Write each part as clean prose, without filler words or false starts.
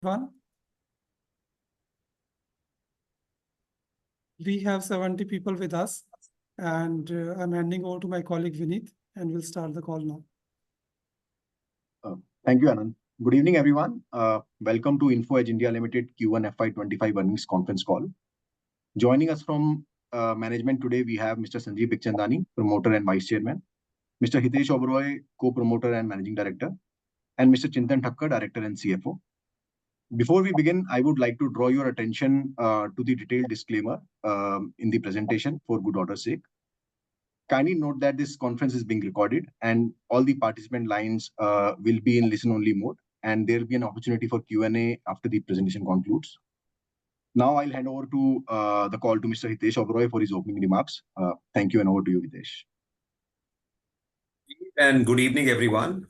One. We have 70 people with us, and I'm handing over to my colleague Vineet, and we'll start the call now. Thank you, Anand. Good evening, everyone. Welcome to InfoEdge India Limited Q1FY25 earnings conference call. Joining us from management today, we have Mr. Sanjeev Bikhchandani, Promoter and Vice Chairman, Mr. Hitesh Oberoi, Co-Promoter and Managing Director, and Mr. Chintan Thakkar, Director and CFO. Before we begin, I would like to draw your attention to the detailed disclaimer in the presentation for good order's sake. Kindly note that this conference is being recorded and all the participant lines will be in listen-only mode, and there will be an opportunity for Q&A after the presentation concludes. Now I'll hand over to the call to Mr. Hitesh Oberoi for his opening remarks. Thank you, and over to you, Hitesh. And good evening, everyone.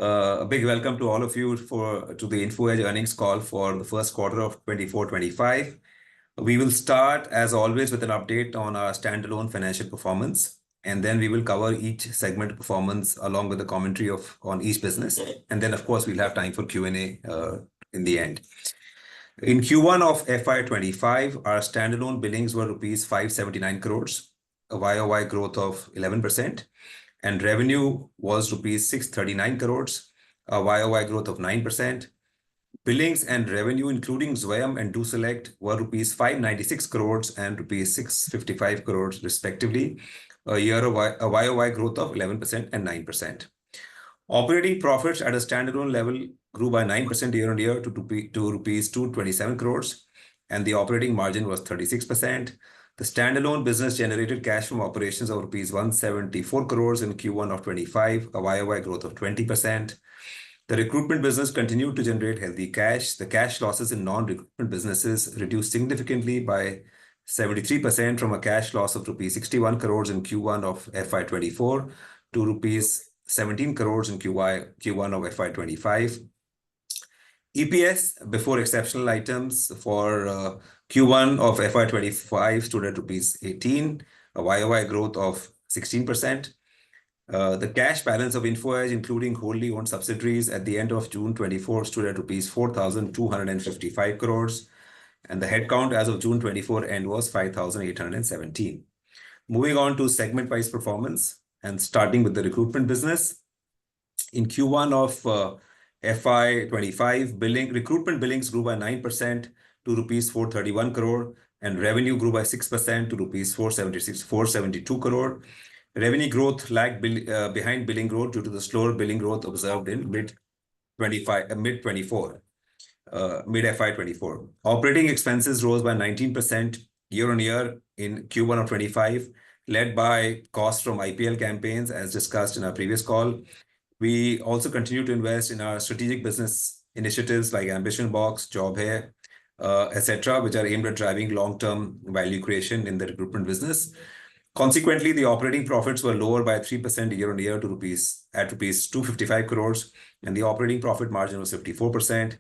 A big welcome to all of you to the InfoEdge earnings call for the first quarter of 24-25. We will start, as always, with an update on our standalone financial performance, and then we will cover each segment performance along with the commentary on each business. And then, of course, we'll have time for Q&A in the end. In Q1 of FY25, our standalone billings were rupees 579 crores, a YOY growth of 11%, and revenue was rupees 639 crores, a YOY growth of 9%. Billings and revenue, including Zwayam and DoSelect, were rupees 596 crores and rupees 655 crores, respectively, a YOY growth of 11% and 9%. Operating profits at a standalone level grew by 9% year-on-year to rupees 227 crores, and the operating margin was 36%. The standalone business generated cash from operations of rupees 174 crores in Q1 of 25, a YOY growth of 20%. The recruitment business continued to generate healthy cash. The cash losses in non-recruitment businesses reduced significantly by 73% from a cash loss of rupees 61 crores in Q1 of FY24 to rupees 17 crores in Q1 of FY25. EPS before exceptional items for Q1 of FY25 stood at rupees 18, a YOY growth of 16%. The cash balance of InfoEdge, including wholly owned subsidiaries at the end of June 24, stood at rupees 4,255 crores, and the headcount as of June 24 end was 5,817. Moving on to segment-wise performance and starting with the recruitment business. In Q1 of FY25, recruitment billings grew by 9% to rupees 431 crore, and revenue grew by 6% to rupees 472 crore. Revenue growth lagged behind billing growth due to the slower billing growth observed in mid-FY24. Operating expenses rose by 19% year-on-year in Q1 of 25, led by costs from IPL campaigns, as discussed in our previous call. We also continue to invest in our strategic business initiatives like Ambition Box, Job Hai, etc., which are aimed at driving long-term value creation in the recruitment business. Consequently, the operating profits were lower by 3% year-on-year to rupees 255 crores, and the operating profit margin was 54%.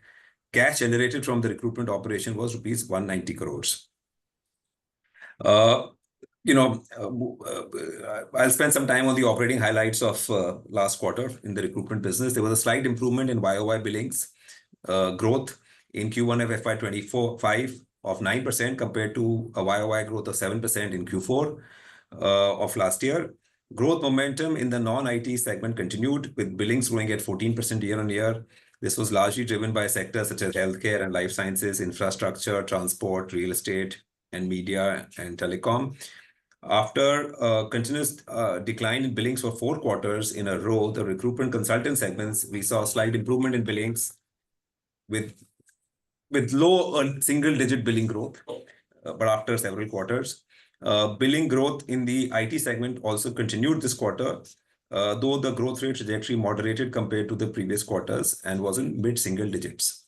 Cash generated from the recruitment operation was rupees 190 crores. I'll spend some time on the operating highlights of last quarter in the recruitment business. There was a slight improvement in YOY billings growth in Q1 of FY25 of 9% compared to a YOY growth of 7% in Q4 of last year. Growth momentum in the non-IT segment continued, with billings growing at 14% year-on-year. This was largely driven by sectors such as healthcare and life sciences, infrastructure, transport, real estate, and media and telecom. After a continuous decline in billings for 4 quarters in a row, the recruitment consultant segments, we saw a slight improvement in billings with low single-digit billing growth, but after several quarters. Billing growth in the IT segment also continued this quarter, though the growth rate trajectory moderated compared to the previous quarters and was in mid-single digits.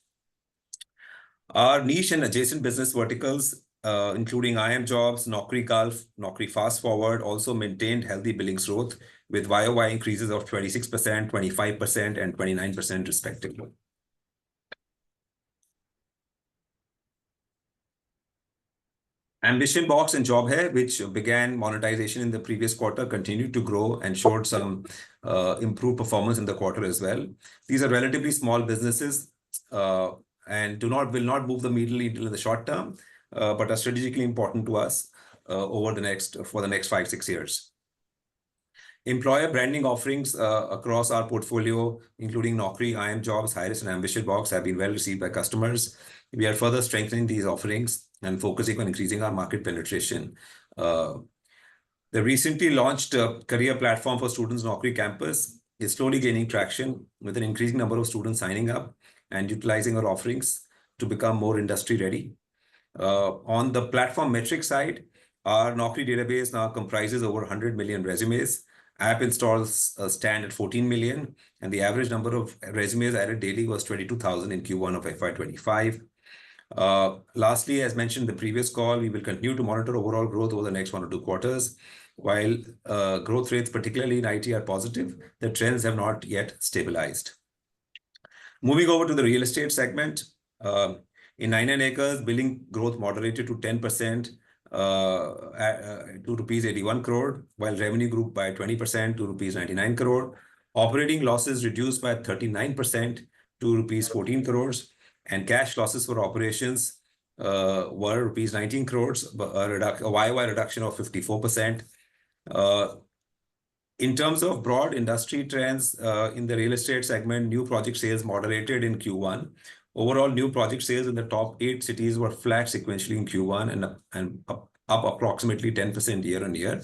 Our niche and adjacent business verticals, including iimjobs, Naukri Gulf, Naukri Fast Forward, also maintained healthy billings growth with YOY increases of 26%, 25%, and 29% respectively. Ambition Box and Job Hai, which began monetization in the previous quarter, continued to grow and showed some improved performance in the quarter as well. These are relatively small businesses and will not move the needle in the short term, but are strategically important to us for the next 5-6 years. Employer branding offerings across our portfolio, including Naukri, iimjobs, Hirist, and AmbitionBox, have been well received by customers. We are further strengthening these offerings and focusing on increasing our market penetration. The recently launched career platform for students, Naukri Campus, is slowly gaining traction with an increasing number of students signing up and utilizing our offerings to become more industry ready. On the platform metric side, our Naukri database now comprises over 100 million resumes. App installs stand at 14 million, and the average number of resumes added daily was 22,000 in Q1 of FY25. Lastly, as mentioned in the previous call, we will continue to monitor overall growth over the next 1 or 2 quarters. While growth rates, particularly in IT, are positive, the trends have not yet stabilized. Moving over to the real estate segment, in 99acres, billing growth moderated to 10%, to rupees 81 crore, while revenue grew by 20% to rupees 99 crore. Operating losses reduced by 39% to rupees 14 crores, and cash losses for operations were rupees 19 crores, a YY reduction of 54%. In terms of broad industry trends in the real estate segment, new project sales moderated in Q1. Overall, new project sales in the top 8 cities were flat sequentially in Q1 and up approximately 10% year-on-year.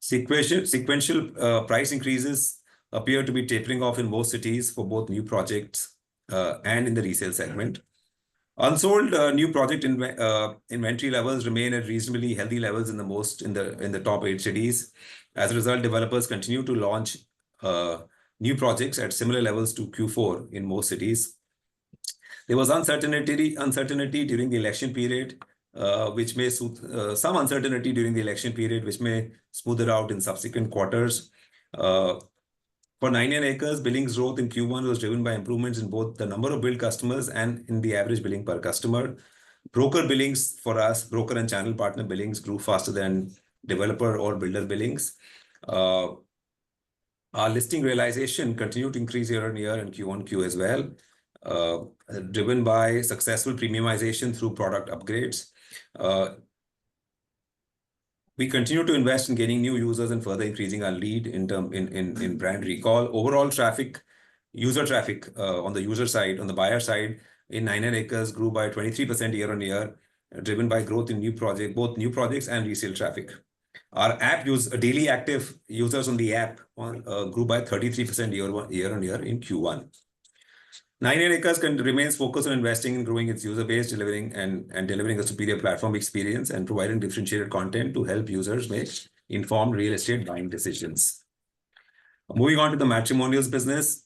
Sequential price increases appear to be tapering off in most cities for both new projects and in the resale segment. Unsold new project inventory levels remain at reasonably healthy levels in the top 8 cities. As a result, developers continue to launch new projects at similar levels to Q4 in most cities. There was uncertainty during the election period, which may some uncertainty during the election period, which may smooth it out in subsequent quarters. For 99acres, billings growth in Q1 was driven by improvements in both the number of billed customers and in the average billing per customer. Broker billings for us, broker and channel partner billings, grew faster than developer or builder billings. Our listing realization continued to increase year-on-year in Q1Q as well, driven by successful premiumization through product upgrades. We continue to invest in gaining new users and further increasing our lead in brand recall. Overall user traffic on the user side, on the buyer side, in 99acres grew by 23% year-on-year, driven by growth in both new projects and resale traffic. Our daily active users on the app grew by 33% year-on-year in Q1. 99acres remains focused on investing in growing its user base, delivering a superior platform experience and providing differentiated content to help users make informed real estate buying decisions. Moving on to the matrimonials business.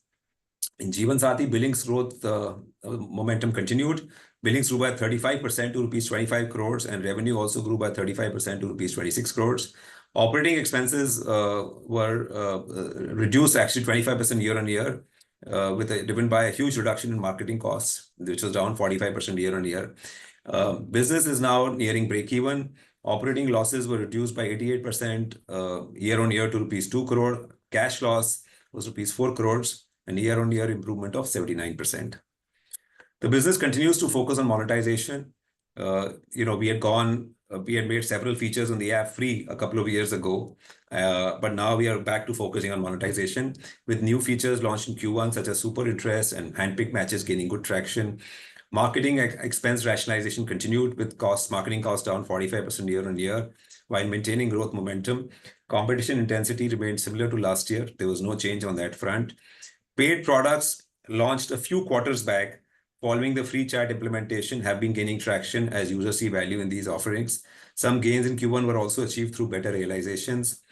In Jeevansathi, billings growth momentum continued. Billings grew by 35% to rupees 25 crores, and revenue also grew by 35% to rupees 26 crores. Operating expenses were reduced actually 25% year-on-year, driven by a huge reduction in marketing costs, which was down 45% year-on-year. Business is now nearing break-even. Operating losses were reduced by 88% year-on-year to rupees 2 crore. Cash loss was rupees 4 crores, and year-on-year improvement of 79%. The business continues to focus on monetization. We had made several features on the app free a couple of years ago, but now we are back to focusing on monetization with new features launched in Q1, such as super interest and handpick matches gaining good traction. Marketing expense rationalization continued with marketing costs down 45% year-on-year while maintaining growth momentum. Competition intensity remained similar to last year. There was no change on that front. Paid products launched a few quarters back following the free chat implementation have been gaining traction as users see value in these offerings. Some gains in Q1 were also achieved through better realizations.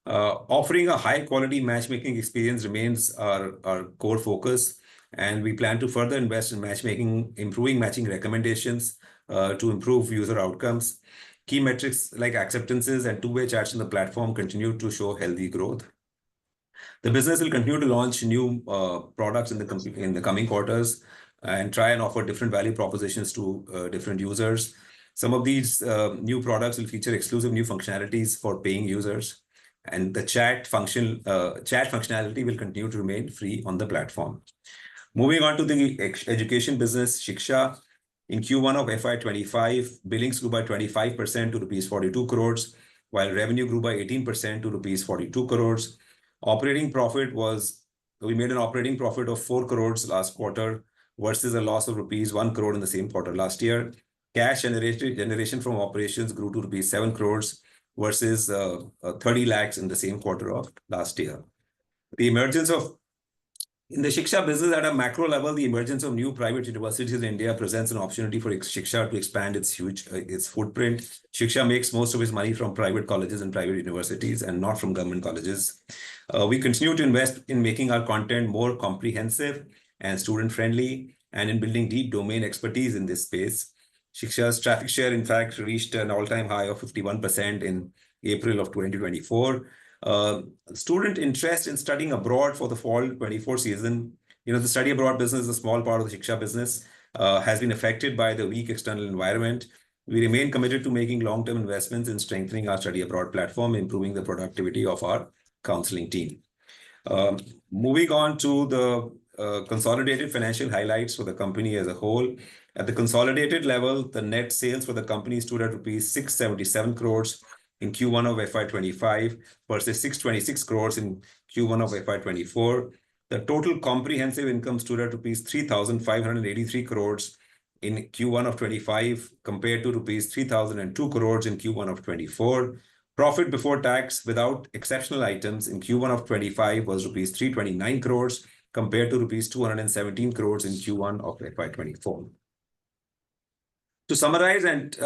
Offering a high-quality matchmaking experience remains our core focus, and we plan to further invest in matchmaking, improving matching recommendations to improve user outcomes. Key metrics like acceptances and two-way chats on the platform continue to show healthy growth. The business will continue to launch new products in the coming quarters and try and offer different value propositions to different users. Some of these new products will feature exclusive new functionalities for paying users, and the chat functionality will continue to remain free on the platform. Moving on to the education business, Shiksha. In Q1 of FY25, billings grew by 25% to rupees 42 crores, while revenue grew by 18% to rupees 42 crores. We made an operating profit of 4 crores last quarter versus a loss of rupees 1 crore in the same quarter last year. Cash generation from operations grew to rupees 7 crores versus 30 lakhs in the same quarter of last year. In the Shiksha business at a macro level, the emergence of new private universities in India presents an opportunity for Shiksha to expand its footprint. Shiksha makes most of its money from private colleges and private universities and not from government colleges. We continue to invest in making our content more comprehensive and student-friendly and in building deep domain expertise in this space. Shiksha's traffic share, in fact, reached an all-time high of 51% in April of 2024. Student interest in studying abroad for the fall 24 season, the study abroad business is a small part of the Shiksha business, has been affected by the weak external environment. We remain committed to making long-term investments in strengthening our study abroad platform, improving the productivity of our counseling team. Moving on to the consolidated financial highlights for the company as a whole. At the consolidated level, the net sales for the company stood at rupees 677 crores in Q1 of FY25 versus 626 crores in Q1 of FY24. The total comprehensive income stood at rupees 3,583 crores in Q1 of 25 compared to rupees 3,002 crores in Q1 of 24. Profit before tax without exceptional items in Q1 of 25 was rupees 329 crores compared to rupees 217 crores in Q1 of FY24. To summarize and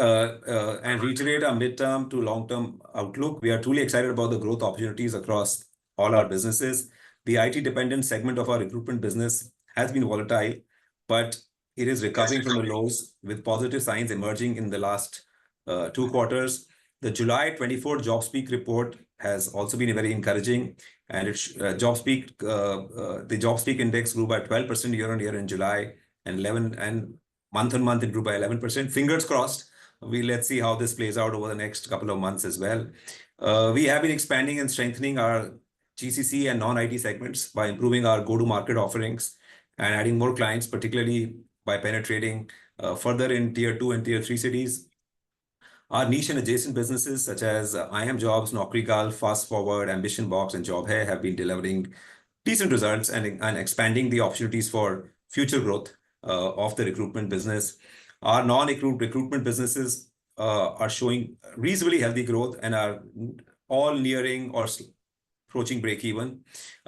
reiterate our midterm to long-term outlook, we are truly excited about the growth opportunities across all our businesses. The IT-dependent segment of our recruitment business has been volatile, but it is recovering from the lows with positive signs emerging in the last 2 quarters. The July 24 JobSpeak report has also been very encouraging, and the JobSpeak index grew by 12% year-on-year in July, and month-on-month it grew by 11%. Fingers crossed. Let's see how this plays out over the next couple of months as well. We have been expanding and strengthening our GCC and non-IT segments by improving our go-to-market offerings and adding more clients, particularly by penetrating further in Tier 2 and Tier 3 cities. Our niche and adjacent businesses such as iimjobs, Naukri, Fast Forward, Ambition Box, and Job Hai have been delivering decent results and expanding the opportunities for future growth of the recruitment business. Our non-recruitment businesses are showing reasonably healthy growth and are all nearing or approaching break-even.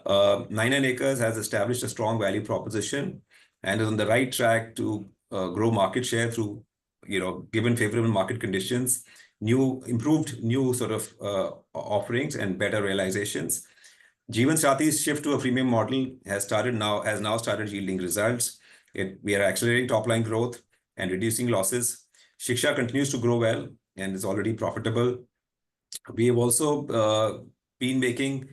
99acres has established a strong value proposition and is on the right track to grow market share through, given favorable market conditions, improved sort of offerings and better realizations. Jeevan Sathi's shift to a freemium model has now started yielding results. We are accelerating top-line growth and reducing losses. Shiksha continues to grow well and is already profitable. We have also been making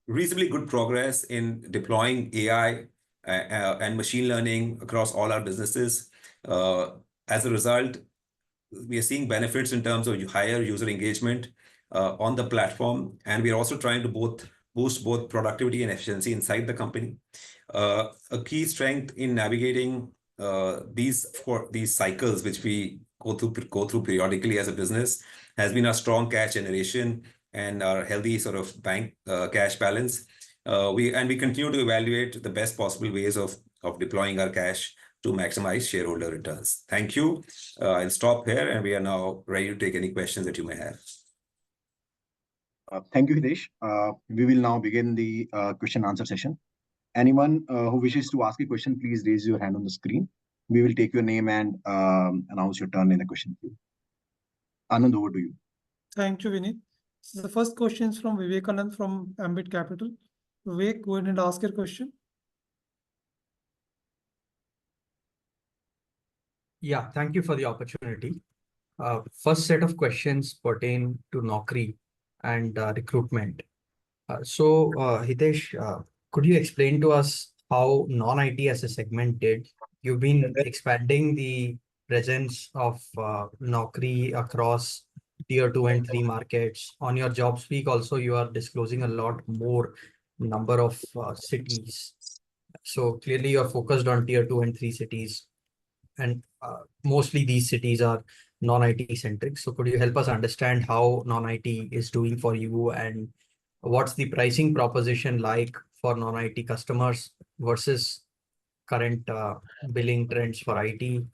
reasonably good progress in deploying AI and machine learning across all our businesses. As a result, we are seeing benefits in terms of higher user engagement on the platform, and we are also trying to boost both productivity and efficiency inside the company. A key strength in navigating these cycles, which we go through periodically as a business, has been our strong cash generation and our healthy sort of bank cash balance. We continue to evaluate the best possible ways of deploying our cash to maximize shareholder returns. Thank you. I'll stop here, and we are now ready to take any questions that you may have. Thank you, Hitesh. We will now begin the question and answer session. Anyone who wishes to ask a question, please raise your hand on the screen. We will take your name and announce your turn in the question queue. Anand, over to you. Thank you, Vineet. So the first question is from Vivekanand from Ambit Capital. Vivek, go ahead and ask your question. Yeah, thank you for the opportunity. First set of questions pertain to Naukri and recruitment. Hitesh, could you explain to us how non-IT as a segment did? You've been expanding the presence of Naukri across Tier 2 and 3 markets. On your JobSpeak also, you are disclosing a lot more number of cities. So clearly you're focused on tier 2 and 3 cities, and mostly these cities are non-IT centric. So could you help us understand how non-IT is doing for you, and what's the pricing proposition like for non-IT customers versus current billing trends for IT,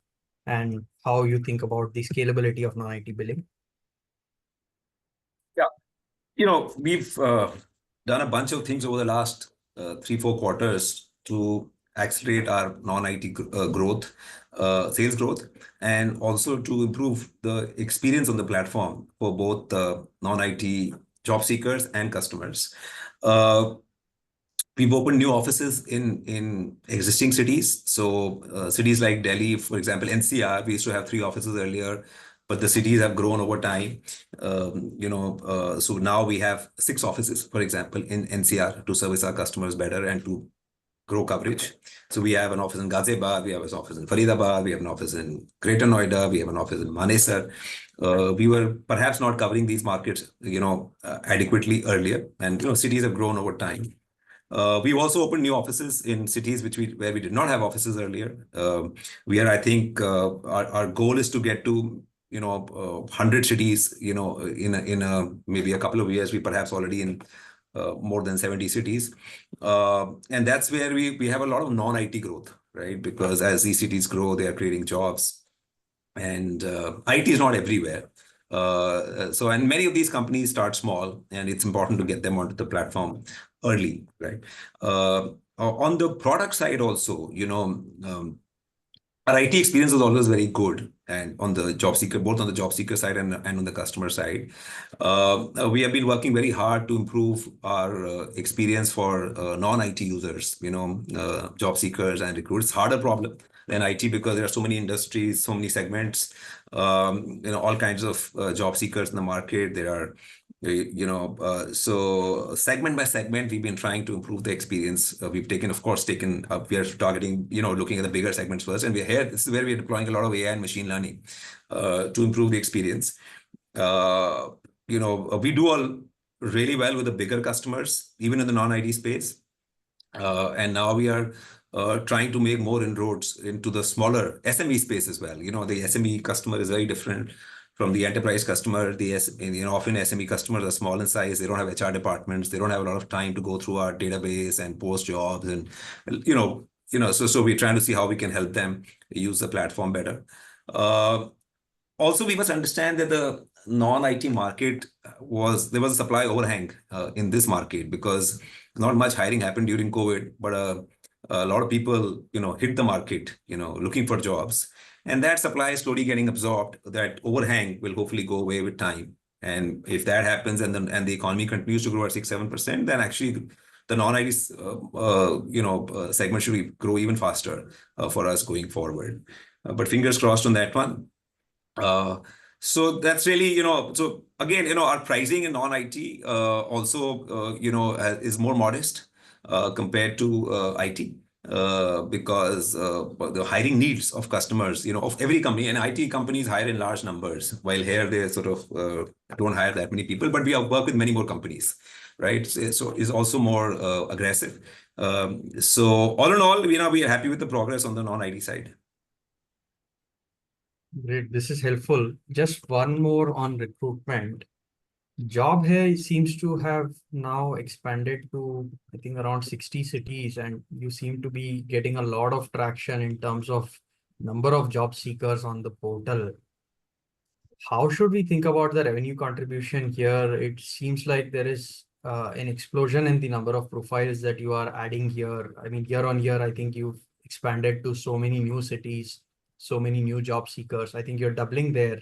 and how you think about the scalability of non-IT billing? We've done a bunch of things over the last 3-4 quarters to accelerate our non-IT growth, sales growth, and also to improve the experience on the platform for both non-IT job seekers and customers. We've opened new offices in existing cities. So cities like Delhi, for example, NCR, we used to have 3 offices earlier, but the cities have grown over time. So now we have 6 offices, for example, in NCR to service our customers better and to grow coverage. So we have an office in Ghaziabad, we have an office in Faridabad, we have an office in Greater Noida, we have an office in Manesar. We were perhaps not covering these markets, adequately earlier, and cities have grown over time. We've also opened new offices in cities where we did not have offices earlier. I think our goal is to get to 100 cities. In maybe a couple of years, we perhaps already in more than 70 cities, and that's where we have a lot of non-IT growth, right? Because as these cities grow, they are creating jobs, and IT is not everywhere. And many of these companies start small, and it's important to get them onto the platform early, right? On the product side also, our IT experience is always very good, and on the job seeker, both on the job seeker side and on the customer side. We have been working very hard to improve our experience for non-IT users, job seekers and recruiters. It's a harder problem than IT because there are so many industries, so many segments, all kinds of job seekers in the market. There are so segment by segment, we've been trying to improve the experience. We've taken up, we are targeting, looking at the bigger segments first. And this is where we're deploying a lot of AI and machine learning to improve the experience. We do all really well with the bigger customers, even in the non-IT space. And now we are trying to make more inroads into the smaller SME space as well. The SME customer is very different from the enterprise customer. Often SME customers are small in size. They don't have HR departments. They don't have a lot of time to go through our database and post jobs. And, so we're trying to see how we can help them use the platform better. Also, we must understand that the non-IT market there was a supply overhang in this market because not much hiring happened during COVID, but a lot of people, hit the market, looking for jobs. And that supply is slowly getting absorbed. That overhang will hopefully go away with time. And if that happens and the economy continues to grow at 6-7%, then actually the non-IT segment should grow even faster for us going forward. But fingers crossed on that one. So that's really, so again, our pricing in non-IT also, is more modest compared to IT. Because the hiring needs of customers, of every company, and IT companies hire in large numbers, while here they sort of don't hire that many people, but we have worked with many more companies, right? So it's also more aggressive. So all in all, we are happy with the progress on the non-IT side. Great, this is helpful. Just one more on recruitment. Job here seems to have now expanded to, I think, around 60 cities, and you seem to be getting a lot of traction in terms of number of job seekers on the portal. How should we think about the revenue contribution here? It seems like there is an explosion in the number of profiles that you are adding here. I mean, year on year, I think you've expanded to so many new cities, so many new job seekers. I think you're doubling there.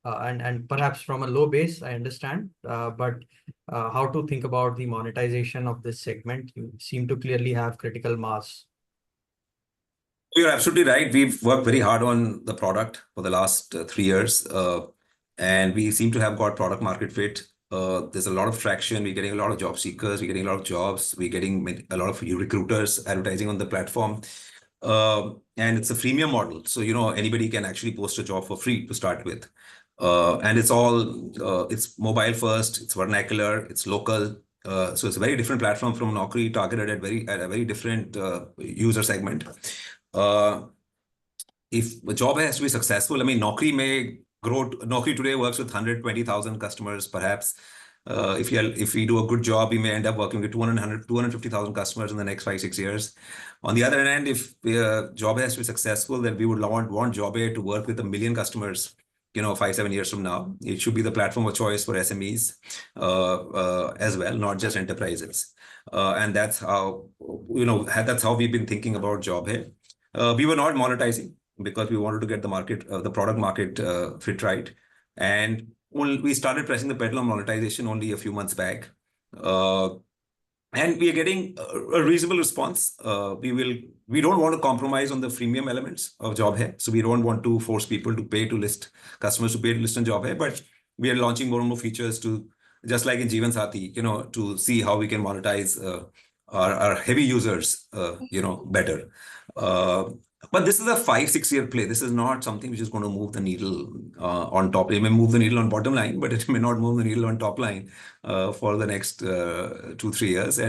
And perhaps from a low base, I understand, but how to think about the monetization of this segment? You seem to clearly have critical mass. You're absolutely right. We've worked very hard on the product for the last 3 years, and we seem to have got product market fit. There's a lot of traction. We're getting a lot of job seekers. We're getting a lot of jobs. We're getting a lot of recruiters advertising on the platform. And it's a freemium model. So, anybody can actually post a job for free to start with. And it's mobile first, it's vernacular, it's local, So it's a very different platform from Naukri, targeted at a very different user segment. If a job has to be successful, I mean, Naukri may grow. Naukri today works with 120,000 customers, perhaps. If we do a good job, we may end up working with 250,000 customers in the next 5-6 years. On the other hand, if job has to be successful, then we would want Job to work with 1 million customers, 5-7 years from now. It should be the platform of choice for SMEs as well, not just enterprises. And that's how we've been thinking about Job. We were not monetizing because we wanted to get the product market fit right. And we started pressing the pedal on monetization only a few months back. And we are getting a reasonable response. We don't want to compromise on the freemium elements of Job. So we don't want to force people to pay to list, customers to pay to list on Job. But we are launching more and more features to, just like in Jeevan Sathi, to see how we can monetize our heavy users, better. But this is a 5-6 year play. This is not something which is going to move the needle on top. It may move the needle on bottom line, but it may not move the needle on top line for the next 2-3 years.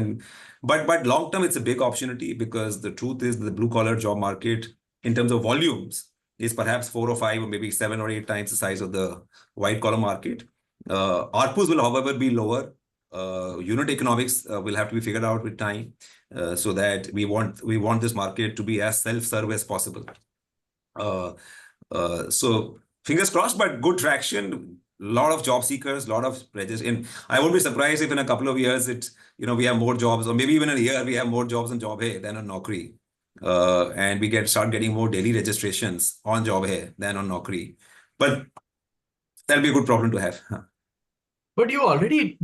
But long term, it's a big opportunity, because the truth is the blue collar job market in terms of volumes is perhaps 4 or 5 or maybe 7 or 8 times the size of the white collar market. ARPUs will, however, be lower. Unit economics will have to be figured out with time, so that we want this market to be as self-serve as possible. So fingers crossed, but good traction. A lot of job seekers, a lot of registration. I won't be surprised if in a couple of years we have more jobs, or maybe even in a year we have more jobs on Job than on Naukri, and we start getting more daily registrations on Job than on Naukri. But that'll be a good problem to have. But you already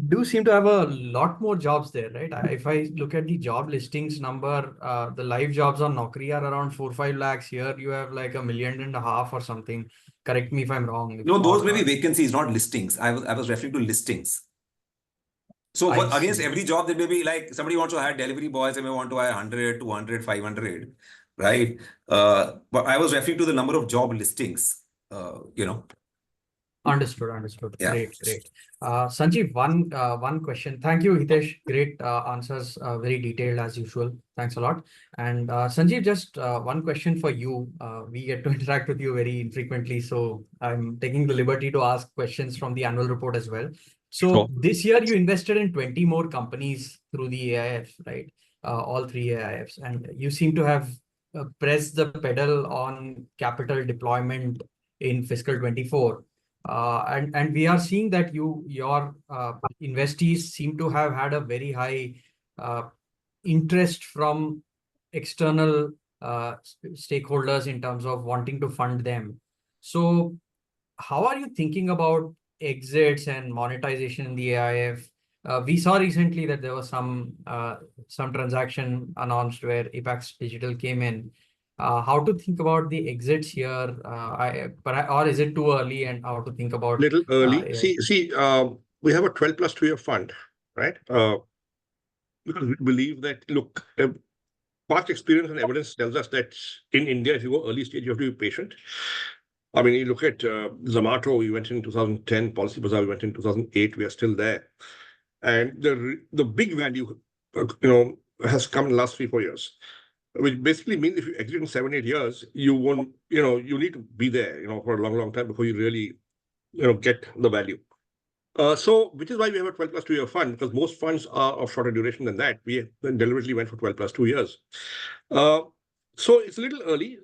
do seem to have a lot more jobs there, right? If I look at the job listings number, the live jobs on Naukri are around 4-5 lakhs. Here you have like 1.5 million or something. Correct me if I'm wrong. No, those may be vacancies, not listings. I was referring to listings. So against every job, there may be like somebody wants to hire delivery boys, they may want to hire 100, 200, 500, right? But I was referring to the number of job listings, Understood. Yeah. Great. Sanjeev, one question. Thank you, Hitesh. Great answers, very detailed as usual. Thanks a lot. And Sanjeev, just one question for you. We get to interact with you very infrequently, so I'm taking the liberty to ask questions from the annual report as well. So this year you invested in 20 more companies through the AIF, right? All 3 AIFs, and you seem to have pressed the pedal on capital deployment in fiscal 24. And we are seeing that your investees seem to have had a very high interest from external stakeholders in terms of wanting to fund them. So how are you thinking about exits and monetization in the AIF? We saw recently that there was some transaction announced where Apex Digital came in. How to think about the exits here, or is it too early, and how to think about little early? We have a 12 plus 2 year fund, right? Because we believe that, look, past experience and evidence tells us that in India, if you go early stage, you have to be patient. I mean, you look at Zomato, we went in 2010, Policy Bazaar, we went in 2008, we are still there. And the big value, has come in the last 3-4 years. Which basically means if you exit in 7-8 years, you won't, you need to be there, for a long time before you really, get the value. So, which is why we have a 12 plus 2 year fund, because most funds are of shorter duration than that. We deliberately went for 12 plus 2 years. So it's a little early.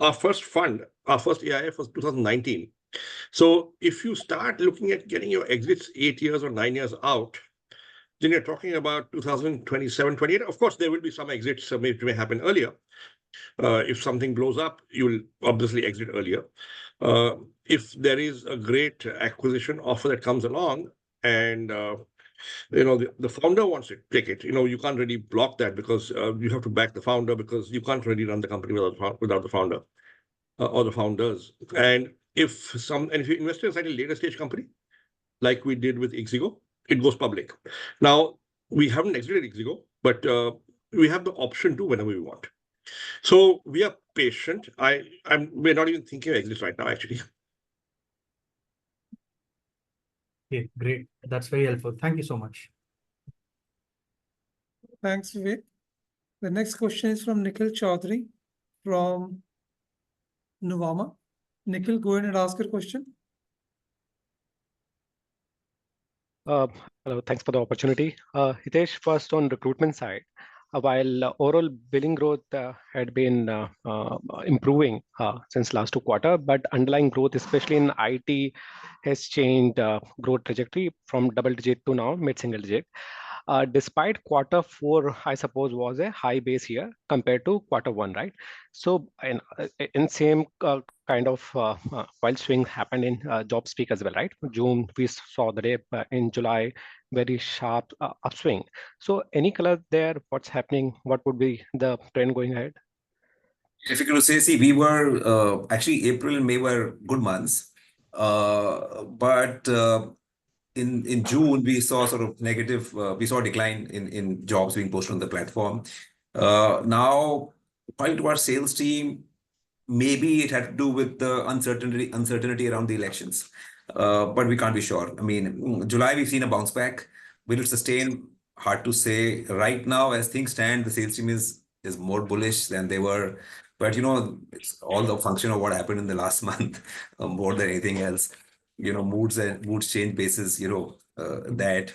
Our first fund, our first AIF was 2019. So if you start looking at getting your exits 8 years or 9 years out, then you're talking about 2027, 28. Of course, there will be some exits which may happen earlier. If something blows up, you'll obviously exit earlier. If there is a great acquisition offer that comes along and the founder wants to take it, you can't really block that, because you have to back the founder, because you can't really run the company without the founder or the founders. And if you invest in a slightly later stage company, like we did with Ixigo, it goes public. Now, we haven't exited Ixigo, but we have the option to whenever we want. So we are patient. We're not even thinking of exits right now, actually. Okay, great. That's very helpful. Thank you so much. Thanks, Vivek. The next question is from Nikhil Chaudhary from Nuvama. Nikhil, go ahead and ask your question. Hello, thanks for the opportunity. Hitesh, first on recruitment side, while overall billing growth had been improving since last 2 quarters, but underlying growth, especially in IT, has changed growth trajectory from double digit to now mid-single digit. Despite Q4, I suppose, was a high base here compared to Q1, right? So in same kind of wild swing happened in job speak as well, right? June, we saw the dip. In July, very sharp upswing. So any color there, what's happening? What would be the trend going ahead? Difficult to say. See, we were actually April and May were good months, but in June we saw sort of negative. We saw a decline in jobs being posted on the platform. Now, according to our sales team, maybe it had to do with the uncertainty around the elections, but we can't be sure. I mean, July we've seen a bounce back. Will it sustain? Hard to say. Right now, as things stand, the sales team is more bullish than they were. But it's all the function of what happened in the last month, more than anything else. Moods change basis. That.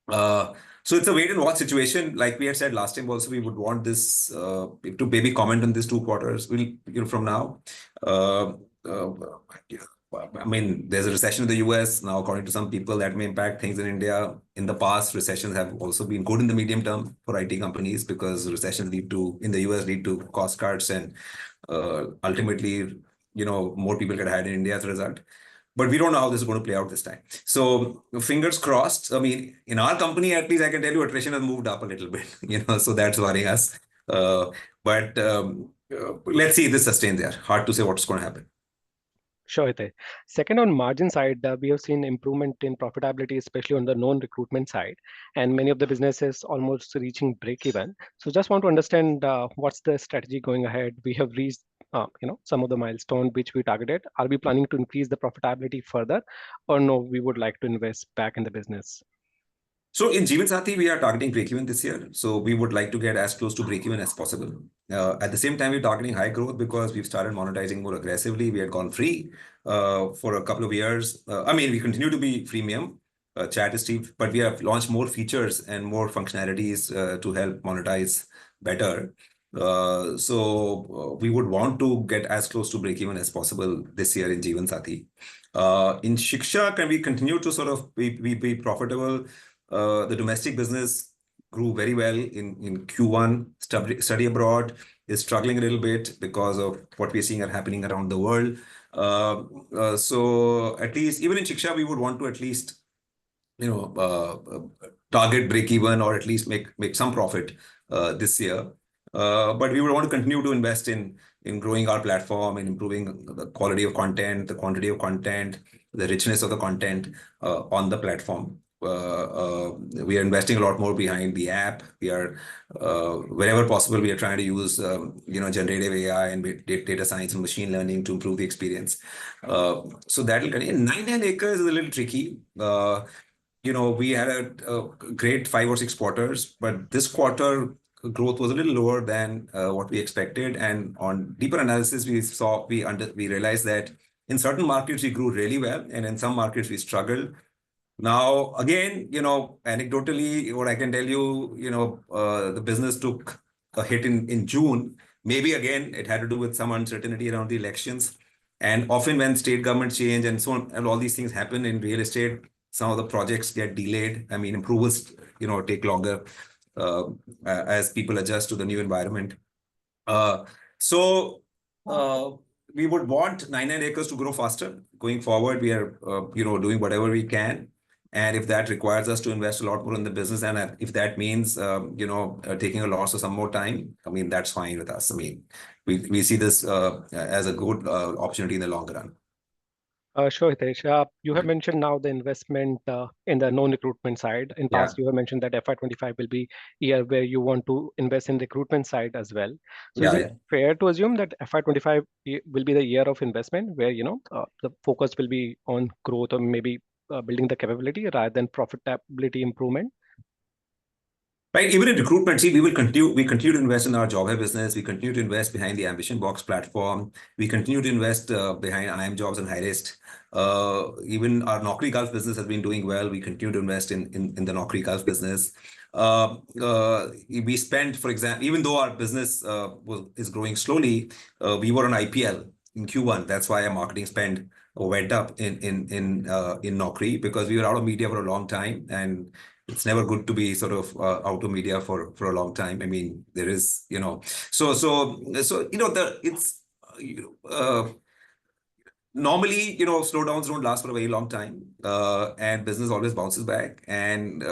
So it's a wait and watch situation. Like we had said last time, also we would want this to maybe comment on these 2 quarters. From now. I mean, there's a recession in the US now, according to some people, that may impact things in India. In the past, recessions have also been good in the medium term for IT companies because recessions in the US lead to cost cuts and ultimately, more people get hired in India as a result. But we don't know how this is going to play out this time. So fingers crossed. I mean, in our company, at least I can tell you attrition has moved up a little bit, so that's worrying us. But let's see if this sustains there. Hard to say what's going to happen. Sure, Hitesh. Second, on margin side, we have seen improvement in profitability, especially on the non-recruitment side, and many of the businesses almost reaching break even. So just want to understand what's the strategy going ahead. We have reached some of the milestone which we targeted. Are we planning to increase the profitability further, or no, we would like to invest back in the business? So in Jeevansathi, we are targeting break-even this year. So we would like to get as close to break-even as possible. At the same time, we're targeting high growth because we've started monetizing more aggressively. We had gone free for a couple of years. I mean, we continue to be freemium, chat is cheap, but we have launched more features and more functionalities to help monetize better. So we would want to get as close to break-even as possible this year in Jeevansathi. In Shiksha, can we continue to sort of be profitable? The domestic business grew very well in Q1. Study abroad is struggling a little bit because of what we're seeing happening around the world. So at least, even in Shiksha, we would want to at least, target break even or at least make some profit this year. But we would want to continue to invest in growing our platform and improving the quality of content, the quantity of content, the richness of the content on the platform. We are investing a lot more behind the app. We are, wherever possible, we are trying to use, generative AI and data science and machine learning to improve the experience. So that will continue. 99 acres is a little tricky. We had a great 5 or 6 quarters, but this quarter growth was a little lower than what we expected. And on deeper analysis, we realized that in certain markets we grew really well, and in some markets we struggled. Now, again, anecdotally, what I can tell you, the business took a hit in June. Maybe again, it had to do with some uncertainty around the elections. And often when state government change and so on, and all these things happen in real estate, some of the projects get delayed. I mean, approvals, take longer as people adjust to the new environment. So we would want 99 acres to grow faster. Going forward, we are, doing whatever we can. And if that requires us to invest a lot more in the business, and if that means, taking a loss for some more time, I mean, that's fine with us. I mean, we see this as a good opportunity in the long run. Sure, Hitesh. You have mentioned now the investment in the non-recruitment side. In past, you have mentioned that FY25 will be a year where you want to invest in recruitment side as well. So is it fair to assume that FY25 will be the year of investment where, the focus will be on growth or maybe building the capability rather than profitability improvement? Right. Even in recruitment, see, we continue to invest in our job hai business. We continue to invest behind the Ambition Box platform. We continue to invest behind IM Jobs and Hirist. Even our Naukri Gulf business has been doing well. We continue to invest in the Naukri Gulf business. We spent, for example, even though our business is growing slowly, we were on IPL in Q1. That's why our marketing spend went up in Naukri, because we were out of media for a long time, and it's never good to be sort of out of media for a long time. I mean, there is, so it's normally, slowdowns don't last for a very long time, and business always bounces back. And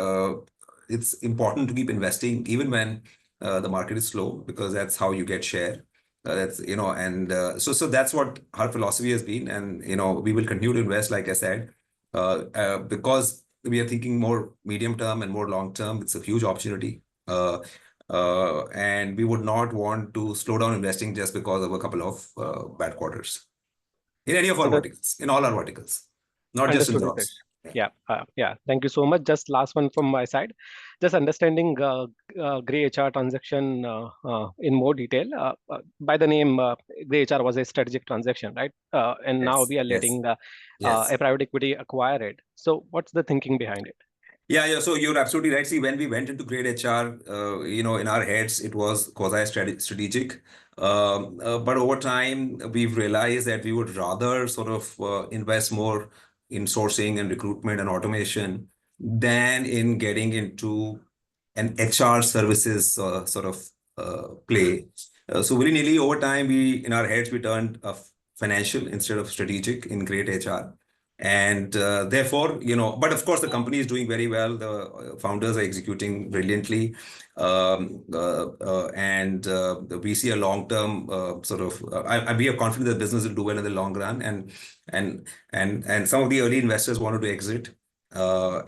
it's important to keep investing even when the market is slow, because that's how you get share. So that's what our philosophy has been, and we will continue to invest, like I said, because we are thinking more medium term and more long term. It's a huge opportunity, and we would not want to slow down investing just because of a couple of bad quarters in any of our verticals, in all our verticals, not just in Understood, jobs. Hitesh. Yeah. Thank you so much. Just last one from my side. Just understanding Grey HR transaction in more detail. By the name, Grey HR was a strategic transaction, right? And now we are letting a private equity acquire it. So what's the thinking behind it? Yeah. So you're absolutely right. See, when we went into Great HR, in our heads, it was quasi-strategic. But over time, we've realized that we would rather sort of invest more in sourcing and recruitment and automation than in getting into an HR services sort of play. So willy-nilly over time, in our heads, we turned financial instead of strategic in Great HR. And therefore, but of course, the company is doing very well. The founders are executing brilliantly. And we see a long-term we are confident that business will do well in the long run. And some of the early investors wanted to exit. They're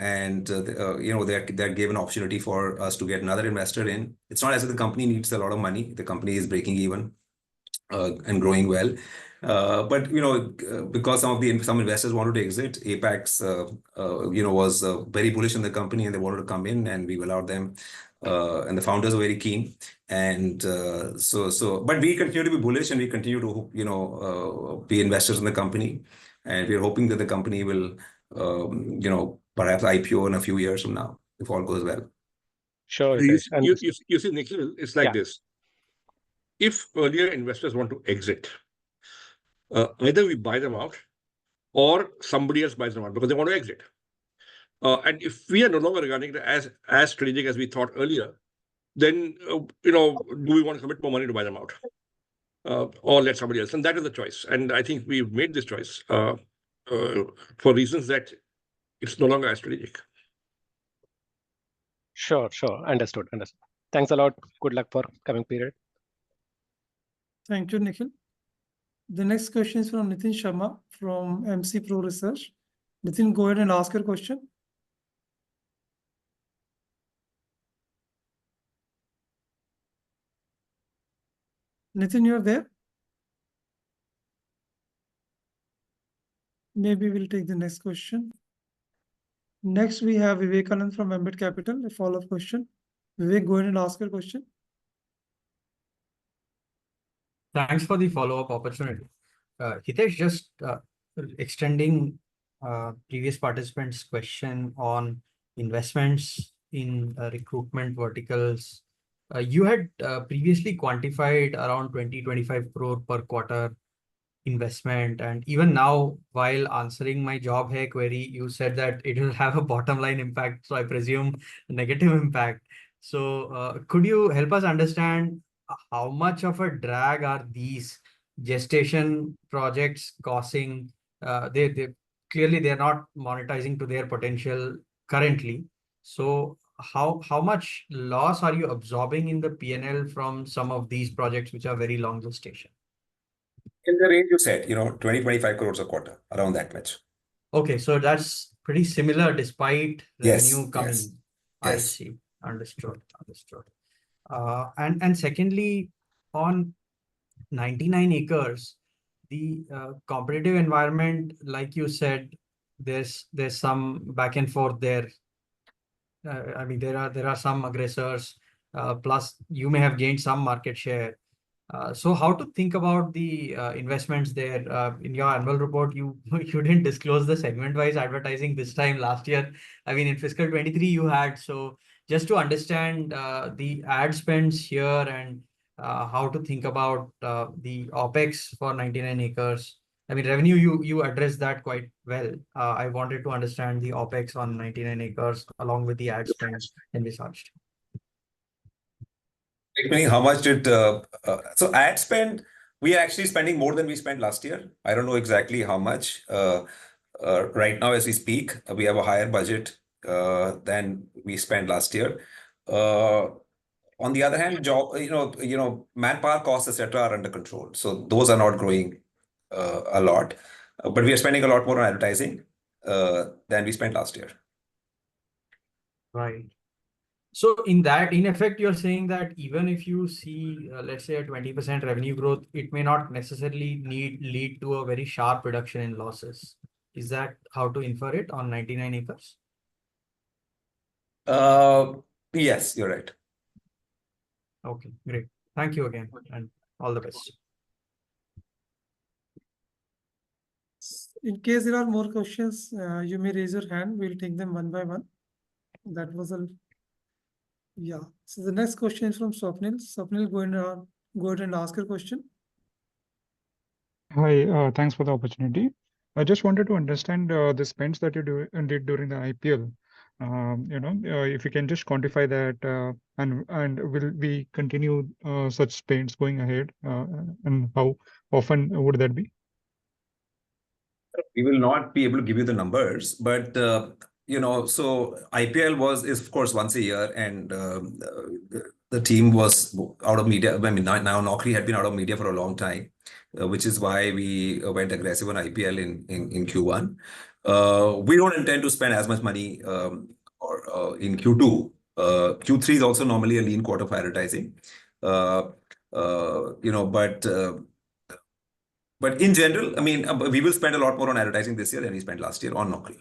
given opportunity for us to get another investor in. It's not as if the company needs a lot of money. The company is breaking even and growing well. But because some investors wanted to exit, Apex was very bullish on the company, and they wanted to come in, and we allowed them. And the founders are very keen. And but we continue to be bullish, and we continue to be investors in the company. And we're hoping that the company will perhaps IPO in a few years from now, if all goes well. Sure. You see, Nikhil, it's like this. If earlier investors want to exit, either we buy them out or somebody else buys them out because they want to exit. And if we are no longer regarding it as strategic as we thought earlier, then do we want to commit more money to buy them out, or let somebody else? And that is the choice. And I think we've made this choice for reasons that it's no longer as strategic. Sure. Understood. Thanks a lot. Good luck for coming period. Thank you, Nikhil. The next question is from Nitin Sharma from MC Pro Research. Nitin, go ahead and ask your question. Nitin, you're there? Maybe we'll take the next question. Next, we have Vivekanand from Ambit Capital, a follow-up question. Vivek, go ahead and ask your question. Thanks for the follow-up opportunity. Hitesh, just extending previous participants' question on investments in recruitment verticals. You had previously quantified around 20-25 crore per quarter investment. And even now, while answering my job hai query, you said that it will have a bottom line impact. So I presume negative impact. So could you help us understand how much of a drag are these gestation projects causing? They clearly they're not monetizing to their potential currently. So how much loss are you absorbing in the P&L from some of these projects which are very long gestation? In the range you said, 20-25 crores a quarter, around that much. Okay, so that's pretty similar despite revenue coming. Yes. I see. Understood. And secondly, on 99 acres, the competitive environment, like you said, there's some back and forth there. I mean, there are some aggressors, plus you may have gained some market share. So how to think about the investments there? In your annual report, you you didn't disclose the segment-wise advertising this time last year. I mean, in fiscal 23 you had. So just to understand the ad spends here and how to think about the OpEx for 99 acres. I mean, revenue, you addressed that quite well. I wanted to understand the OpEx on 99 acres along with the ad spend envisaged. Explaining how much did so ad spend, we are actually spending more than we spent last year. I don't know exactly how much. Right now, as we speak, we have a higher budget than we spent last year. On the other hand, manpower costs, etc., are under control, so those are not growing a lot. But we are spending a lot more on advertising than we spent last year. Right. So in effect, you're saying that even if you see, let's say a 20% revenue growth, it may not necessarily lead to a very sharp reduction in losses. Is that how to infer it on 99 acres? Yes, you're right. Okay, great. Thank you again, and all the best. In case there are more questions, you may raise your hand. We'll take them one by one. That was a yeah. So the next question is from Swapnil. Swapnil, go ahead and ask your question. Hi, thanks for the opportunity. I just wanted to understand the spends that you did during the IPL. If you can just quantify that, and will we continue such spends going ahead, and how often would that be? We will not be able to give you the numbers, but so IPL is of course once a year, and the team was out of media. I mean, now Naukri had been out of media for a long time, which is why we went aggressive on IPL in Q1. We don't intend to spend as much money in Q2. Q3 is also normally a lean quarter for advertising. But in general, I mean, we will spend a lot more on advertising this year than we spent last year on Naukri.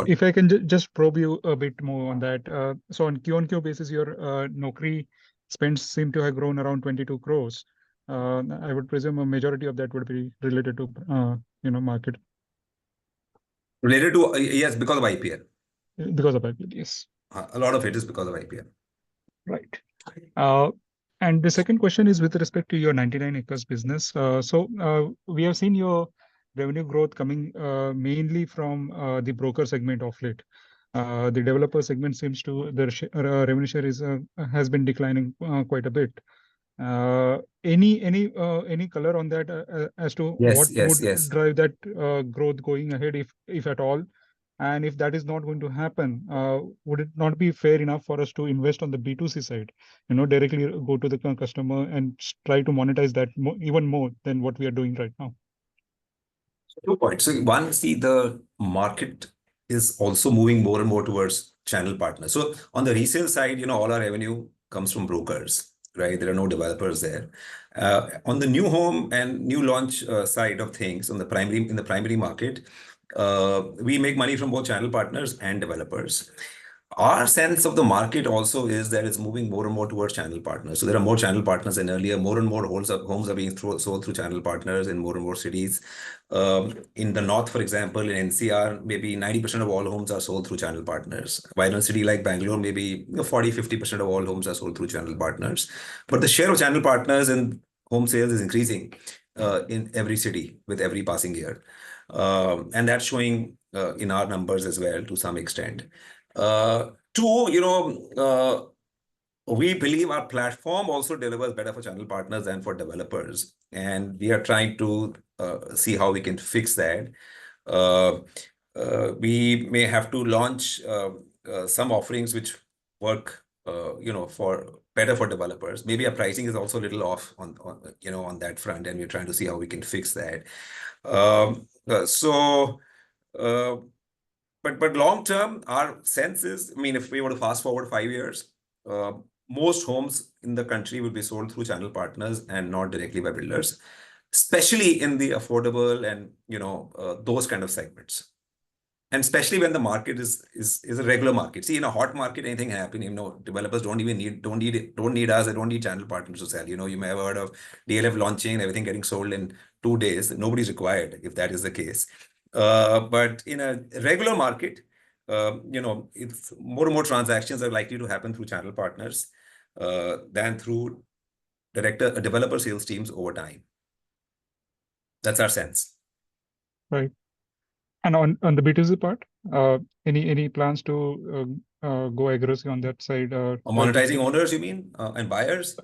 If I can just probe you a bit more on that. So on Q-on-Q basis, your Naukri spends seem to have grown around 22 crores. I would presume a majority of that would be related to market. Related to yes, because of IPL. Because of IPL, yes. A lot of it is because of IPL. Right. And the second question is with respect to your 99 acres business. So we have seen your revenue growth coming mainly from the broker segment of late. The developer segment seems to the revenue share has been declining quite a bit. Any color on that as to what would drive that growth going ahead, if at all? And if that is not going to happen, would it not be fair enough for us to invest on the B2C side, directly go to the customer and try to monetize that even more than what we are doing right now? 2 points. So one, see, the market is also moving more and more towards channel partners. So on the resale side, all our revenue comes from brokers, right? There are no developers there. On the new home and new launch side of things, in the primary market, we make money from both channel partners and developers. Our sense of the market also is that it's moving more and more towards channel partners. So there are more channel partners than earlier. More and more homes are being sold through channel partners in more and more cities. In the north, for example, in NCR, maybe 90% of all homes are sold through channel partners. While in a city like Bangalore, maybe 40-50% of all homes are sold through channel partners. But the share of channel partners in home sales is increasing in every city with every passing year. And that's showing in our numbers as well to some extent. Two, we believe our platform also delivers better for channel partners than for developers. And we are trying to see how we can fix that. We may have to launch some offerings which work, for better for developers. Maybe our pricing is also a little off on that front, and we're trying to see how we can fix that. But long term, our sense is, I mean, if we were to fast forward 5 years, most homes in the country will be sold through channel partners and not directly by builders, especially in the affordable and those kind of segments. And especially when the market is a regular market. See, in a hot market, anything happen. Developers don't need us. They don't need channel partners to sell. You may have heard of DLF launching, everything getting sold in 2 days. Nobody's required if that is the case. But in a regular market, it's more and more transactions are likely to happen through channel partners than through developer sales teams over time. That's our sense. Right. And on the B2C part, any plans to go aggressive on that side? Monetizing owners, you mean, and buyers?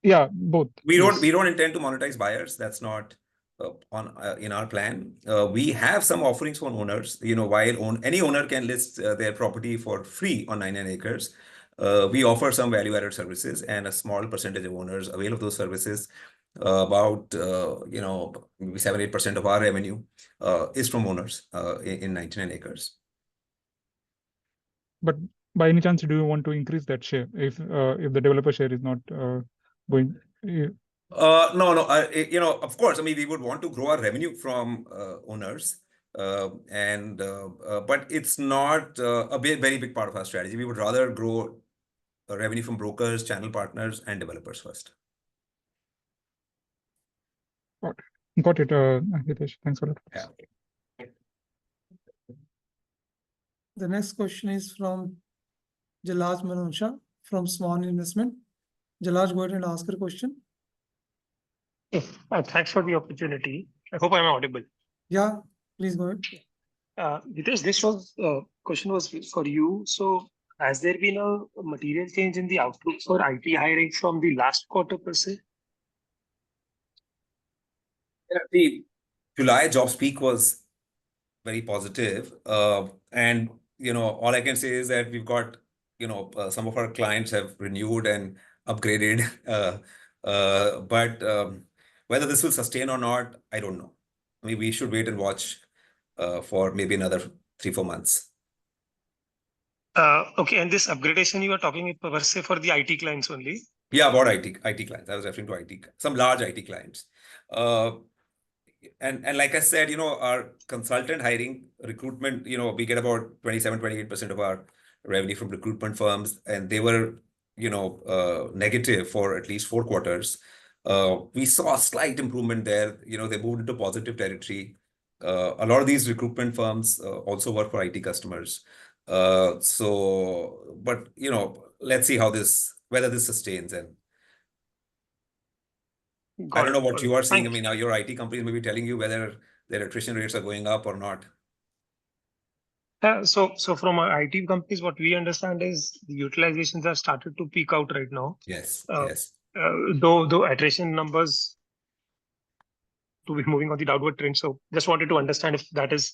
Yeah, both. We don't intend to monetize buyers. That's not in our plan. We have some offerings for owners. While any owner can list their property for free on 99 acres, we offer some value-added services, and a small percentage of owners avail of those services. About maybe 7-8% of our revenue is from owners in 99 acres. But by any chance, do you want to increase that share if the developer share is not going? No. Of course, we would want to grow our revenue from owners, but it's not a very big part of our strategy. We would rather grow revenue from brokers, channel partners, and developers first. Got it, Hitesh. Thanks a lot. Yeah. The next question is from Jalaj Manocha from Swan Investment. Jalaj, go ahead and ask your question. Thanks for the opportunity. I hope I'm audible. Yeah, please go ahead. Hitesh, this question was for you. So, has there been a material change in the outlook for IT hiring from the last quarter per se? The July jobs peak was very positive, and all I can say is that we've got some of our clients have renewed and upgraded, but whether this will sustain or not, I don't know. We should wait and watch for maybe another 3-4 months. Okay, and this upgradation you are talking per se for the IT clients only? Yeah, about IT clients. I was referring to IT, some large IT clients. And like I said, our consultant hiring, recruitment, we get about 27-28% of our revenue from recruitment firms, and they were, negative for at least 4 quarters. We saw a slight improvement there. They moved into positive territory. A lot of these recruitment firms also work for IT customers. But let's see whether this sustains. And I don't know what you are seeing. Now your IT companies may be telling you whether their attrition rates are going up or not. So from our IT companies, what we understand is the utilizations have started to peak out right now. Yes. Though attrition numbers to be moving on the downward trend. So just wanted to understand if that is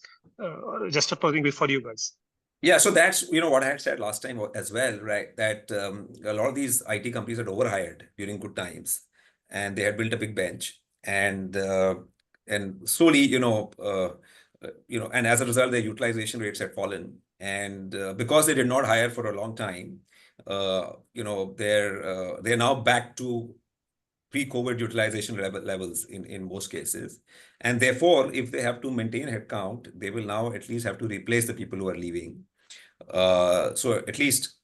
just a positive for you guys. Yeah, so that's what I had said last time as well, right? That a lot of these IT companies had overhired during good times, and they had built a big bench, and slowly, and as a result, their utilization rates had fallen, and because they did not hire for a long time, they're now back to pre-COVID utilization levels in most cases, and therefore, if they have to maintain headcount, they will now at least have to replace the people who are leaving. So at least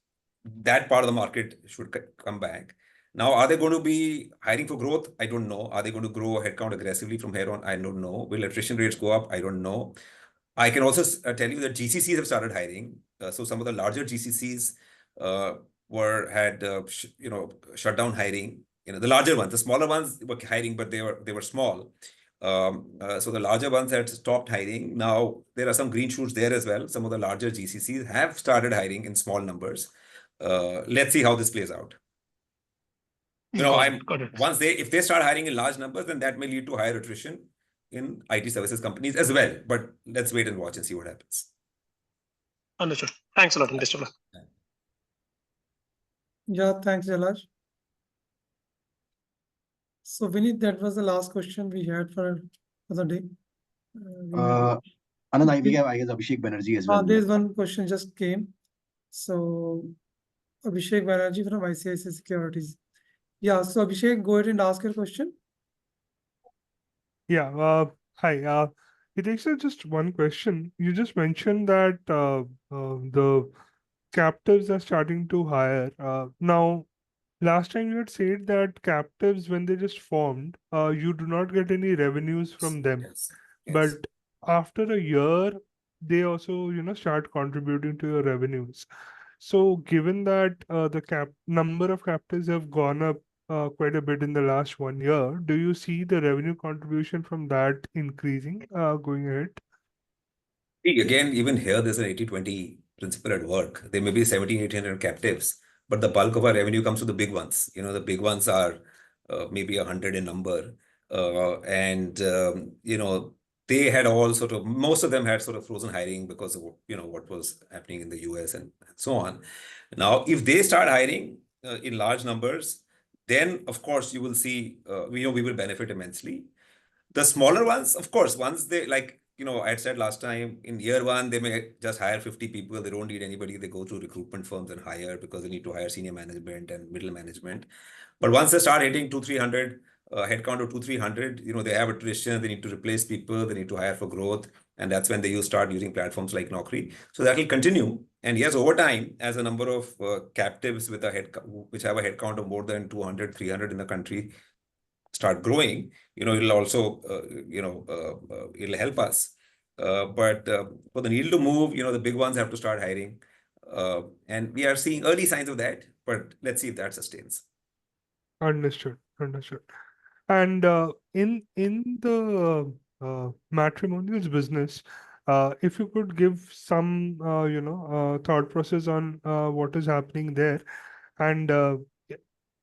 that part of the market should come back. Now, are they going to be hiring for growth? I don't know. Are they going to grow headcount aggressively from here on? I don't know. Will attrition rates go up? I don't know. I can also tell you that GCCs have started hiring. So some of the larger GCCs had shut down hiring. The larger ones, the smaller ones were hiring, but they were small. So the larger ones had stopped hiring. Now there are some green shoots there as well. Some of the larger GCCs have started hiring in small numbers. Let's see how this plays out. If they start hiring in large numbers, then that may lead to higher attrition in IT services companies as well. But let's wait and watch and see what happens. Understood. Thanks a lot, Mr. Yeah, thanks, Jalaj. So Vineet, that was the last question we had for the day. Anand, I guess Abhishek Banerjee as well. There's one question just came. So Abhishek Banerjee from ICICI Securities. Yeah, so Abhishek, go ahead and ask your question. Yeah, hi. Hitesh sir, just one question. You just mentioned that the captives are starting to hire. Now, last time you had said that captives, when they just formed, you do not get any revenues from them. Yes. But after a year, they also, start contributing to your revenues. So given that the number of captives have gone up quite a bit in the last 1 year, do you see the revenue contribution from that increasing going ahead? See, again, even here, there's an 80-20 principle at work. There may be 1,700-1,800 captives, but the bulk of our revenue comes from the big ones. The big ones are maybe 100 in number. They had all most of them had sort of frozen hiring because of, what was happening in the US and so on. Now, if they start hiring in large numbers, then of course you will see, we will benefit immensely. The smaller ones, of course, once they I had said last time, in year one, they may just hire 50 people. They don't need anybody. They go through recruitment firms and hire because they need to hire senior management and middle management. But once they start hitting 200-300 headcount of 200-300, they have attrition. They need to replace people. They need to hire for growth. And that's when they start using platforms like Naukri. So that will continue. And yes, over time, as a number of captives with which have a headcount of more than 200-300 in the country start growing, it'll also, it'll help us. But for the needle to move, the big ones have to start hiring. And we are seeing early signs of that, but let's see if that sustains. Understood. And in the matrimonials business, if you could give some thought process on what is happening there, and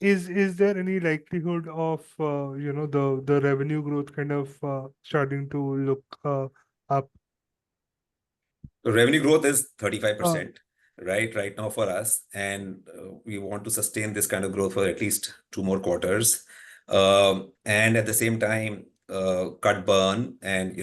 is there any likelihood of the revenue growth kind of starting to look up? The revenue growth is 35%, right now for us, and we want to sustain this kind of growth for at least 2 more quarters, and at the same time cut burn and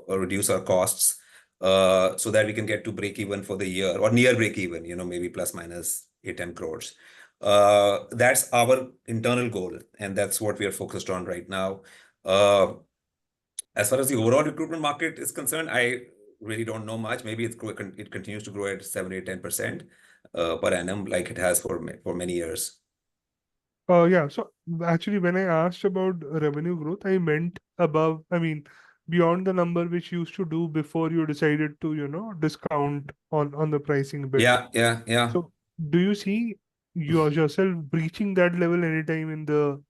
reduce our costs so that we can get to break even for the year or near break even, maybe plus minus 8-10 crores. That's our internal goal, and that's what we are focused on right now. As far as the overall recruitment market is concerned, I really don't know much. Maybe it continues to grow at 7-10% per annum, like it has for many years. Yeah. So actually, when I asked about revenue growth, I meant beyond the number which you used to do before you decided to, discount on the pricing bit. Yeah. So do you see yourself breaching that level anytime in the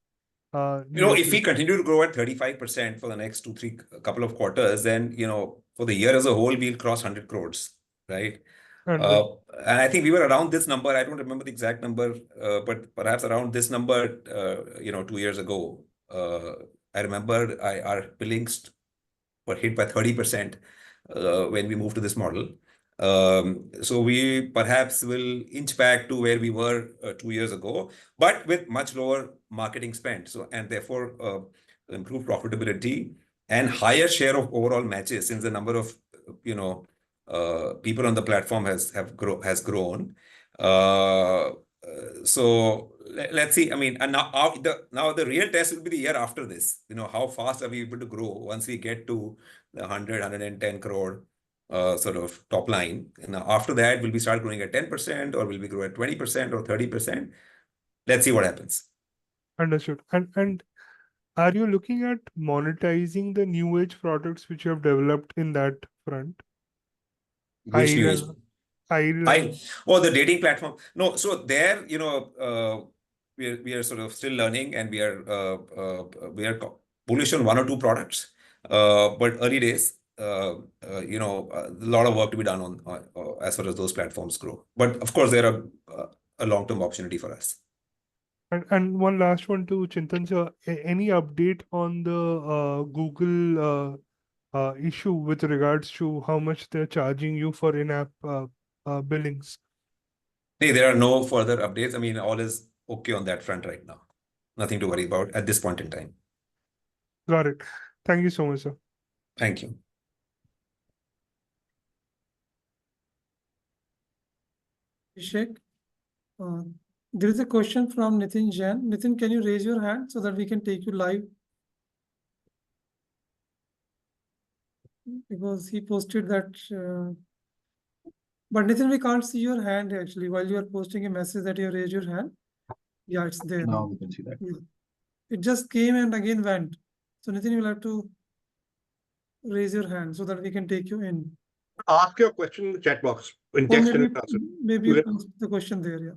if we continue to grow at 35% for the next 2-3 couple of quarters, then for the year as a whole, we'll cross 100 crores, right? And I think we were around this number. I don't remember the exact number, but perhaps around this number, 2 years ago. I remember our billings were hit by 30% when we moved to this model. So we perhaps will inch back to where we were 2 years ago, but with much lower marketing spend. So, and therefore improved profitability and higher share of overall matches, since the number of people on the platform has grown. So let's see. And now the real test will be the year after this. How fast are we able to grow once we get to the 100-110 crore sort of top line? And after that, will we start growing at 10%, or will we grow at 20% or 30%? Let's see what happens. Understood. And are you looking at monetizing the new age products which you have developed in that front? Which new age? The dating platform. No, so there, we are sort of still learning, and we are bullish on 1 or 2 products, but early days. A lot of work to be done on as far as those platforms grow. But of course, they're a long-term opportunity for us. And one last one to Chintan sir, any update on the Google issue with regards to how much they're charging you for in-app billings? Hey, there are no further updates. All is okay on that front right now. Nothing to worry about at this point in time. Got it. Thank you so much, sir. Thank you. Abhishek, there is a question from Nitin Jain. Nitin, can you raise your hand so that we can take you live? because he posted that. But Nitin, we can't see your hand actually while you are posting a message that you raised your hand. Yeah, it's there. Now we can see that. Yeah. It just came and again went. So Nitin, you will have to raise your hand so that we can take you in. Ask your question in the chat box in Or text maybe, and answer. maybe You you can- post the question there, yeah.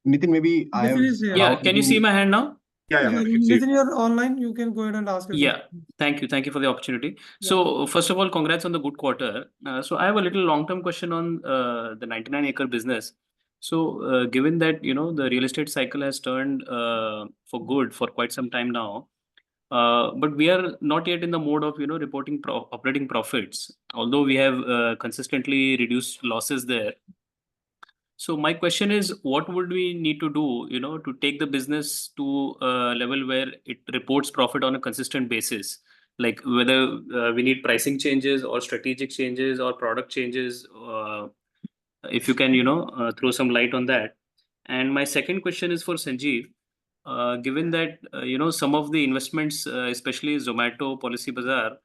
Nitin, maybe I have. Nitin is there. Yeah, can you see my hand now? Yeah, I can see it. Nitin, you're online, you can go ahead and ask your Yeah, question. thank you. Thank you for the opportunity. Yeah. So, first of all, congrats on the good quarter. So, I have a little long-term question on the 99-acre business. So, given that, you know, the real estate cycle has turned for good for quite some time now, but we are not yet in the mode of, you know, reporting operating profits, although we have consistently reduced losses there. So my question is, what would we need to do, you know, to take the business to a level where it reports profit on a consistent basis? Like whether we need pricing changes or strategic changes or product changes. If you can, you know, throw some light on that. And my second question is for Sanjeev. Given that, you know, some of the investments, especially Zomato, Policy Bazaar,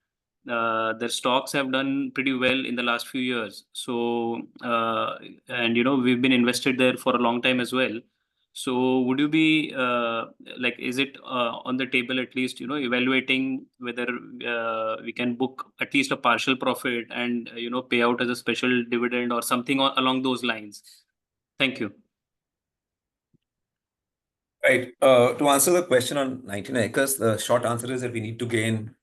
their stocks have done pretty well in the last few years. So, and you know, we've been invested there for a long time as well. So, would you be like, is it on the table at least, you know, evaluating whether we can book at least a partial profit and, you know, pay out as a special dividend or something along those lines? Thank you. Right. To answer the question on 99 acres, the short answer is that we need to gain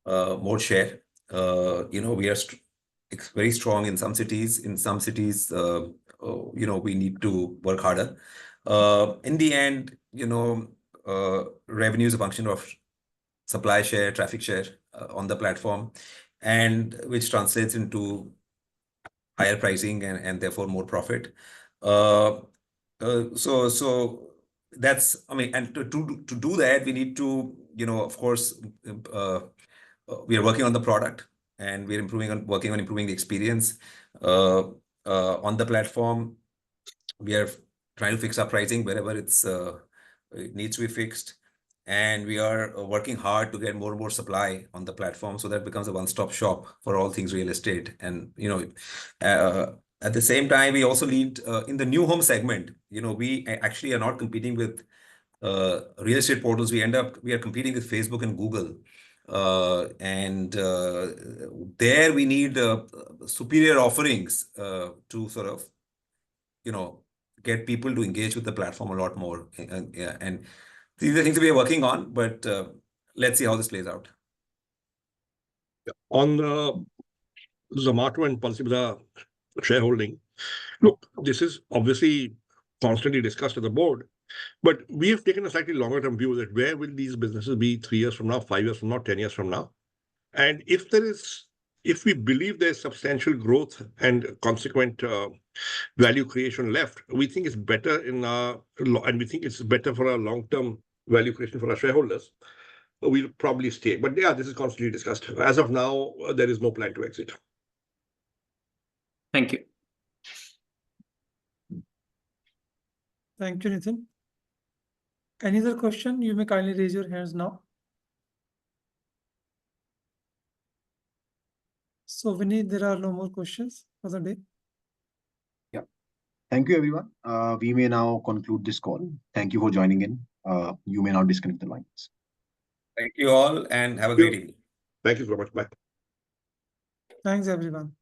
more share. You know, we are very strong in some cities. In some cities, you know, we need to work harder. In the end, you know, revenue is a function of supply share, traffic share on the platform, and which translates into higher pricing and therefore more profit. So that's, I mean, and to do that, we need to, you know, of course, we are working on the product and we're working on improving the experience on the platform. We are trying to fix our pricing wherever it needs to be fixed. And we are working hard to get more and more supply on the platform so that it becomes a one-stop shop for all things real estate. And, you know, at the same time, we also lead in the new home segment. You know, we actually are not competing with real estate portals. We are competing with Facebook and Google. There we need superior offerings to sort of, you know, get people to engage with the platform a lot more. And these are things that we are working on, but let's see how this plays out. On the Zomato and Policy Bazaar shareholding, look, this is obviously constantly discussed at the board, but we have taken a slightly longer term view that where will these businesses be 3 years from now, 5 years from now, 10 years from now? And if we believe there's substantial growth and consequent value creation left, we think it's better and we think it's better for our long-term value creation for our shareholders. We'll probably stay. But yeah, this is constantly discussed. As of now, there is no plan to exit. Thank you. Thank you, Nitin. Any other question? You may kindly raise your hands now. So Vinny, there are no more questions for the day. Yeah. Thank you, everyone. We may now conclude this call. Thank you for joining in. You may now disconnect the lines. Thank you all and have a great evening. Thank you so much. Bye. Thanks, everyone.